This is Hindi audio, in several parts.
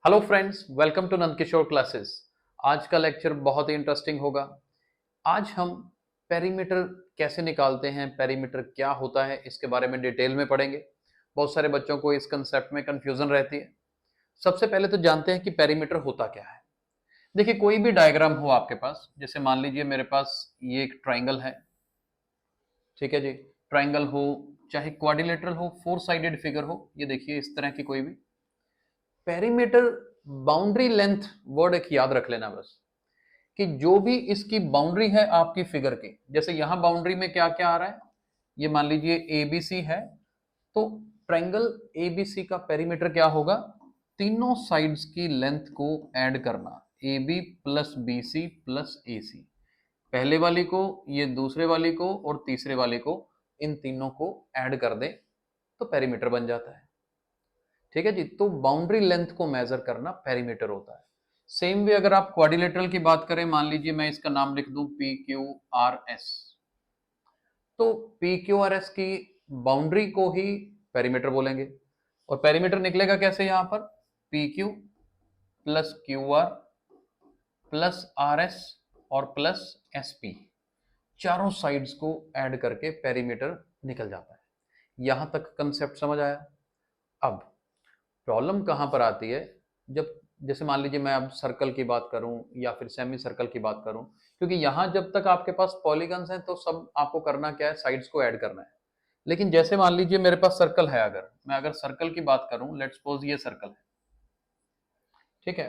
Hello friends, welcome to Nand Kishore classes. आज का लेक्चर बहुत ही इंटरेस्टिंग होगा। आज हम पेरीमीटर कैसे निकालते हैं, पेरीमीटर क्या होता है, इसके बारे में डिटेल में पढ़ेंगे। बहुत सारे बच्चों को इस कंसेप्ट में कंफ्यूजन रहती है। सबसे पहले तो जानते हैं कि पेरीमीटर होता क्या है। देखिए, कोई भी डायग्राम हो आपके पास, जैसे मान लीजिए मेरे पास ये एक ट्राइंगल है, ठीक है जी। ट्राइंगल हो चाहे क्वाड्रिलेटरल हो, फोर साइडेड फिगर हो, ये देखिए इस तरह की कोई भी पेरीमीटर। बाउंड्री लेंथ वर्ड एक याद रख लेना बस, कि जो भी इसकी बाउंड्री है आपकी फिगर की, जैसे यहां बाउंड्री में क्या क्या आ रहा है, ये मान लीजिए एबीसी है, तो ट्रायंगल एबीसी का पेरीमीटर क्या होगा, तीनों साइड्स की लेंथ को ऐड करना, a b plus b c plus a c. पहले वाली को, ये दूसरे वाली को, और तीसरे वाले को, इन तीनों को ऐड कर दे तो पेरीमीटर बन जाता है। ठीक है जी। तो बाउंड्री लेंथ को मेजर करना पेरीमीटर होता है। सेम वे अगर आप क्वाड्रिलेटरल की बात करें, मान लीजिए मैं इसका नाम लिख दूं पी क्यू आर एस, तो पी क्यू आर एस की बाउंड्री को ही पेरीमीटर बोलेंगे। और पेरीमीटर निकलेगा कैसे, यहां पर P Q plus Q R plus R S और प्लस एस पी, चारों साइड्स को ऐड करके पेरीमीटर निकल जाता है। यहां तक कंसेप्ट समझ आया। अब प्रॉब्लम कहां पर आती है, जब जैसे मान लीजिए मैं अब सर्कल की बात करूं या फिर सेमी सर्कल की बात करूं, क्योंकि यहां जब तक आपके पास पॉलीगन्स हैं तो सब आपको करना क्या है, साइड्स को ऐड करना है। लेकिन जैसे मान लीजिए मेरे पास सर्कल है, अगर सर्कल की बात करूं, लेट्स सपोज ये सर्कल है, ठीक है।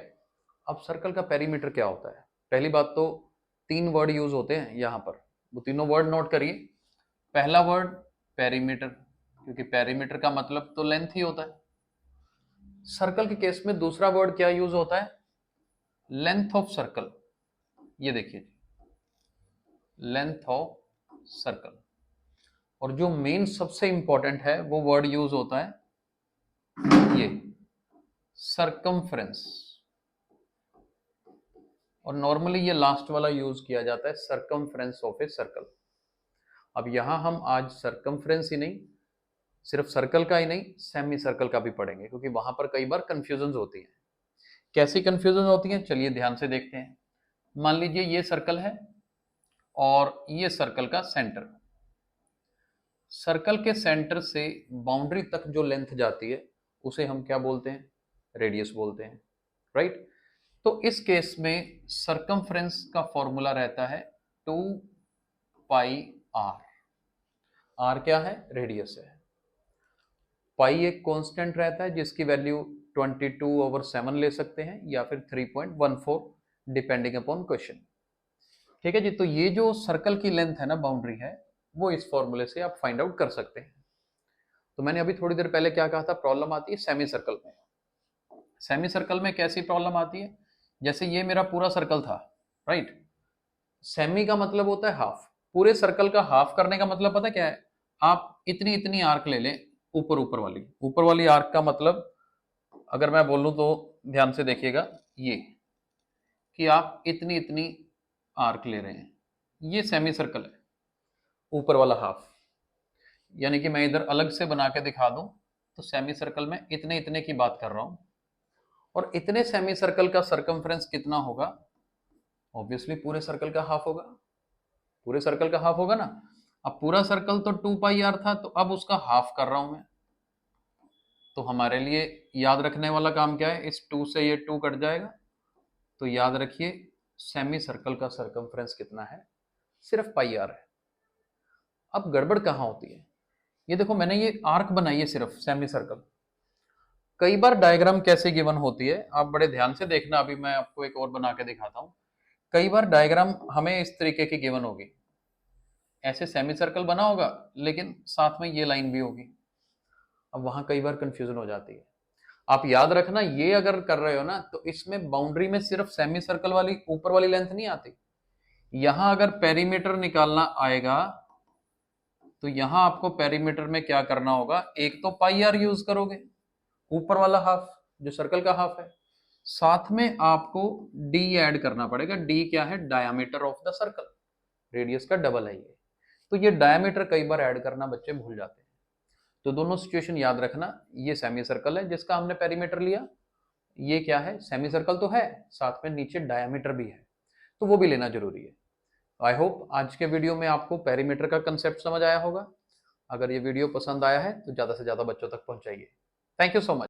अब सर्कल का पेरीमीटर क्या होता है, पहली बात तो तीन वर्ड यूज होते हैं यहां पर, वो तीनों वर्ड नोट करिए। पहला वर्ड पेरीमीटर, क्योंकि पेरीमीटर का मतलब तो लेंथ ही होता है। सर्कल के केस में दूसरा वर्ड क्या यूज होता है, लेंथ ऑफ सर्कल। ये देखिए, लेंथ ऑफ सर्कल। और जो मेन सबसे इंपॉर्टेंट है वो वर्ड यूज होता है ये सरकमफ्रेंस। और नॉर्मली ये लास्ट वाला यूज किया जाता है, सरकमफ्रेंस ऑफ ए सर्कल। अब यहां हम आज सरकमफ्रेंस ही नहीं, सिर्फ सर्कल का ही नहीं, सेमी सर्कल का भी पढ़ेंगे, क्योंकि वहां पर कई बार कंफ्यूजन होती है। कैसी कंफ्यूजन होती है, चलिए ध्यान से देखते हैं। मान लीजिए ये सर्कल है और ये सर्कल का सेंटर। सर्कल के सेंटर से बाउंड्री तक जो लेंथ जाती है उसे हम क्या बोलते हैं, रेडियस बोलते हैं, राइट। तो इस केस में सरकमफ्रेंस का फॉर्मूला रहता है 2 पाई आर। आर क्या है, रेडियस है। पाई एक कांस्टेंट रहता है जिसकी वैल्यू 22/7 ले सकते हैं या फिर 3.14, डिपेंडिंग अपॉन क्वेश्चन। ठीक है जी। तो ये जो सर्कल की लेंथ है ना, बाउंड्री है, वो इस फॉर्मूले से आप फाइंड आउट कर सकते हैं। तो मैंने अभी थोड़ी देर पहले क्या कहा था, प्रॉब्लम आती है सेमी सर्कल में। सेमी सर्कल में कैसी प्रॉब्लम आती है, जैसे ये मेरा पूरा सर्कल था, राइट। सेमी का मतलब होता है हाफ। पूरे सर्कल का हाफ करने का मतलब पता क्या है, आप इतनी इतनी आर्क ले लें, ऊपर वाली आर्क का मतलब, अगर मैं बोलूं तो ध्यान से देखिएगा, ये कि आप इतनी इतनी आर्क ले रहे हैं, ये सेमी सर्कल है, ऊपर वाला हाफ। यानी कि मैं इधर अलग से बना के दिखा दूं तो सेमी सर्कल में इतने इतने की बात कर रहा हूं। और इतने सेमी सर्कल का सरकमफ्रेंस कितना होगा, ऑब्वियसली पूरे सर्कल का हाफ होगा। पूरे सर्कल का हाफ होगा ना। अब पूरा सर्कल तो 2 पाई आर था, तो अब उसका हाफ कर रहा हूं मैं। तो हमारे लिए याद रखने वाला काम क्या है, इस 2 से ये 2 कट जाएगा, तो याद रखिए सेमी सर्कल का सरकमफ्रेंस कितना है, सिर्फ पाई आर है। अब गड़बड़ कहां होती है, ये देखो मैंने ये आर्क बनाई है सिर्फ सेमी सर्कल। कई बार डायग्राम कैसे गिवन होती है, आप बड़े ध्यान से देखना, अभी मैं आपको एक और बना के दिखाता हूं। कई बार डायग्राम हमें इस तरीके की गिवन होगी, ऐसे सेमी सर्कल बना होगा लेकिन साथ में ये लाइन भी होगी। अब वहां कई बार कंफ्यूजन हो जाती है। आप याद रखना, ये अगर कर रहे हो ना तो इसमें बाउंड्री में सिर्फ सेमी सर्कल वाली ऊपर वाली लेंथ नहीं आती। यहां अगर पेरीमीटर निकालना आएगा तो यहां आपको पेरीमीटर में क्या करना होगा, एक तो पाई आर यूज करोगे, ऊपर वाला हाफ जो सर्कल का हाफ है, साथ में आपको डी ऐड करना पड़ेगा। डी क्या है, diameter of the circle, radius का डबल है ये। तो ये डायमीटर कई बार ऐड करना बच्चे भूल जाते हैं। तो दोनों सिचुएशन याद रखना, ये सेमी सर्कल है जिसका हमने पेरीमीटर लिया, ये क्या है, सेमी सर्कल तो है, साथ में नीचे डायमीटर भी है, तो वो भी लेना जरूरी है। आई होप आज के वीडियो में आपको पेरीमीटर का कंसेप्ट समझ आया होगा। अगर ये वीडियो पसंद आया है तो ज़्यादा से ज़्यादा बच्चों तक पहुंचाइए। Thank you so much.